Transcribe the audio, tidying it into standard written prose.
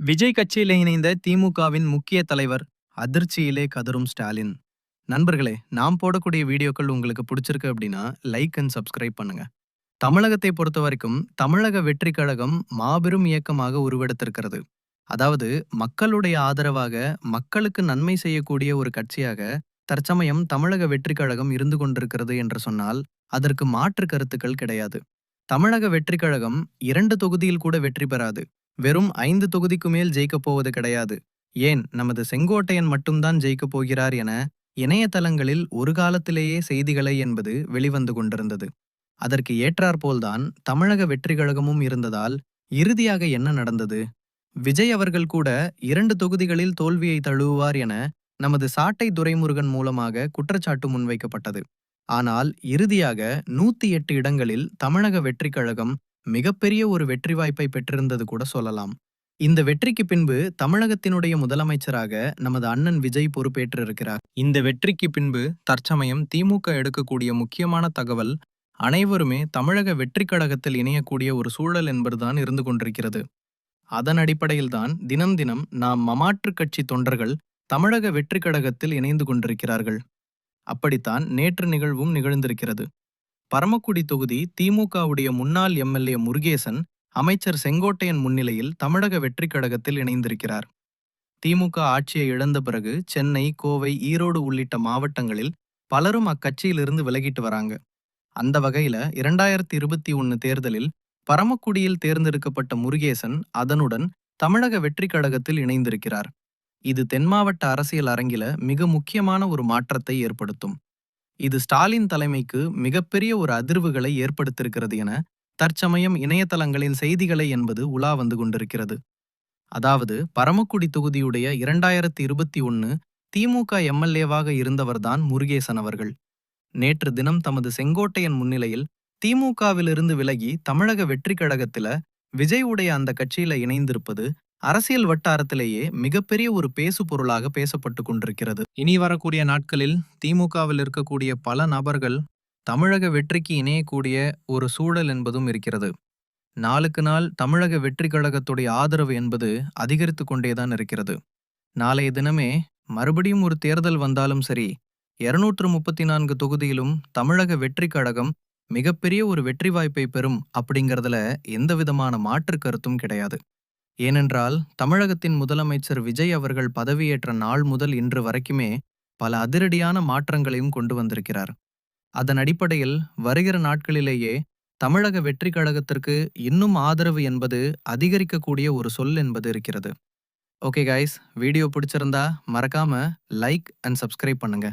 விஜய் கட்சியில் இணைந்த திமுகவின் முக்கிய தலைவர் அதிர்ச்சியிலே கதரும் ஸ்டாலின். நண்பர்களே, நாம் போடக்கூடிய வீடியோக்கள் உங்களுக்கு பிடிச்சிருக்கு அப்படின்னா லைக் அண்ட் சப்ஸ்கிரைப் பண்ணுங்க. தமிழகத்தை பொறுத்த வரைக்கும் தமிழக வெற்றி கழகம் மாபெரும் இயக்கமாக உருவெடுத்திருக்கிறது. அதாவது மக்களுடைய ஆதரவாக மக்களுக்கு நன்மை செய்யக்கூடிய ஒரு கட்சியாக தற்சமயம் தமிழக வெற்றி கழகம் இருந்து கொண்டிருக்கிறது என்று சொன்னால் அதற்கு மாற்று கருத்துக்கள் கிடையாது. தமிழக வெற்றி கழகம் 2 தொகுதியில் கூட வெற்றி பெறாது. வெறும் 5 தொகுதிக்கு மேல் ஜெயிக்கப் போவது கிடையாது. ஏன் நமது செங்கோட்டையன் மட்டும்தான் ஜெயிக்கப் போகிறார் என இணையதளங்களில் ஒரு காலத்திலேயே செய்திகளை என்பது வெளிவந்து கொண்டிருந்தது. அதற்கு ஏற்றாற்போல்தான் தமிழக வெற்றி கழகமும் இருந்ததால் இறுதியாக என்ன நடந்தது? விஜய் அவர்கள் கூட 2 தொகுதிகளில் தோல்வியை தழுவுவார் என நமது சாட்டை துரைமுருகன் மூலமாக குற்றச்சாட்டு முன்வைக்கப்பட்டது. ஆனால் இறுதியாக 108 இடங்களில் தமிழக வெற்றி கழகம் மிகப்பெரிய ஒரு வெற்றி வாய்ப்பை பெற்றிருந்தது கூட சொல்லலாம். இந்த வெற்றிக்கு பின்பு தமிழகத்தினுடைய முதலமைச்சராக நமது அண்ணன் விஜய் பொறுப்பேற்றிருக்கிறார். இந்த வெற்றிக்கு பின்பு தற்சமயம் திமுக எடுக்கக்கூடிய முக்கியமான தகவல் அனைவருமே தமிழக வெற்றி கழகத்தில் இணையக்கூடிய ஒரு சூழல் என்பதுதான் இருந்து கொண்டிருக்கிறது. அதன் அடிப்படையில்தான் தினம் தினம் நாம் மமாற்று கட்சி தொண்டர்கள் தமிழக வெற்றி கழகத்தில் இணைந்து கொண்டிருக்கிறார்கள். அப்படித்தான் நேற்று நிகழ்வும் நிகழ்ந்திருக்கிறது. பரமக்குடி தொகுதி திமுகவுடைய முன்னாள் எம்எல்ஏ முருகேசன் அமைச்சர் செங்கோட்டையன் முன்னிலையில் தமிழக வெற்றி கழகத்தில் இணைந்திருக்கிறார். திமுக ஆட்சியை இழந்த பிறகு சென்னை, கோவை, ஈரோடு உள்ளிட்ட மாவட்டங்களில் பலரும் அக்கட்சியிலிருந்து விலகிட்டு வராங்க. அந்த வகையில 2021 தேர்தலில் பரமக்குடியில் தேர்ந்தெடுக்கப்பட்ட முருகேசன் அதனுடன் தமிழக வெற்றி கழகத்தில் இணைந்திருக்கிறார். இது தென் மாவட்ட அரசியல் அரங்கில மிக முக்கியமான ஒரு மாற்றத்தை ஏற்படுத்தும். இது ஸ்டாலின் தலைமைக்கு மிகப்பெரிய ஒரு அதிர்வுகளை ஏற்படுத்தியிருக்கிறது என தற்சமயம் இணையதளங்களின் செய்திகளை என்பது உலா வந்து கொண்டிருக்கிறது. அதாவது பரமக்குடி தொகுதியுடைய 2021 திமுக எம்எல்ஏவாக இருந்தவர்தான் முருகேசன் அவர்கள். நேற்று தினம் தமது செங்கோட்டையன் முன்னிலையில் திமுகவிலிருந்து விலகி தமிழக வெற்றி கழகத்தில விஜய் உடைய அந்த கட்சியில இணைந்திருப்பது அரசியல் வட்டாரத்திலேயே மிகப்பெரிய ஒரு பேசு பொருளாக பேசப்பட்டு கொண்டிருக்கிறது. இனி வரக்கூடிய நாட்களில் திமுகவில் இருக்கக்கூடிய பல நபர்கள் தமிழக வெற்றிக்கு இணையக்கூடிய ஒரு சூழல் என்பதும் இருக்கிறது. நாளுக்கு நாள் தமிழக வெற்றி கழகத்துடைய ஆதரவு என்பது அதிகரித்து கொண்டேதான் இருக்கிறது. நாளைய தினமே மறுபடியும் ஒரு தேர்தல் வந்தாலும் சரி, 234 தொகுதியிலும் தமிழக வெற்றி கழகம் மிகப்பெரிய ஒரு வெற்றி வாய்ப்பை பெறும் அப்படிங்கிறதுல எந்த விதமான மாற்று கருத்தும் கிடையாது. ஏனென்றால் தமிழகத்தின் முதலமைச்சர் விஜய் அவர்கள் பதவியேற்ற நாள் முதல் இன்று வரைக்குமே பல அதிரடியான மாற்றங்களையும் கொண்டு வந்திருக்கிறார். அதன் அடிப்படையில் வருகிற நாட்களிலேயே தமிழக வெற்றி கழகத்திற்கு இன்னும் ஆதரவு என்பது அதிகரிக்கக்கூடிய ஒரு சொல் என்பது இருக்கிறது. ஓகே கைஸ், வீடியோ பிடிச்சிருந்தா மறக்காம லைக் அண்ட் சப்ஸ்கிரைப் பண்ணுங்க.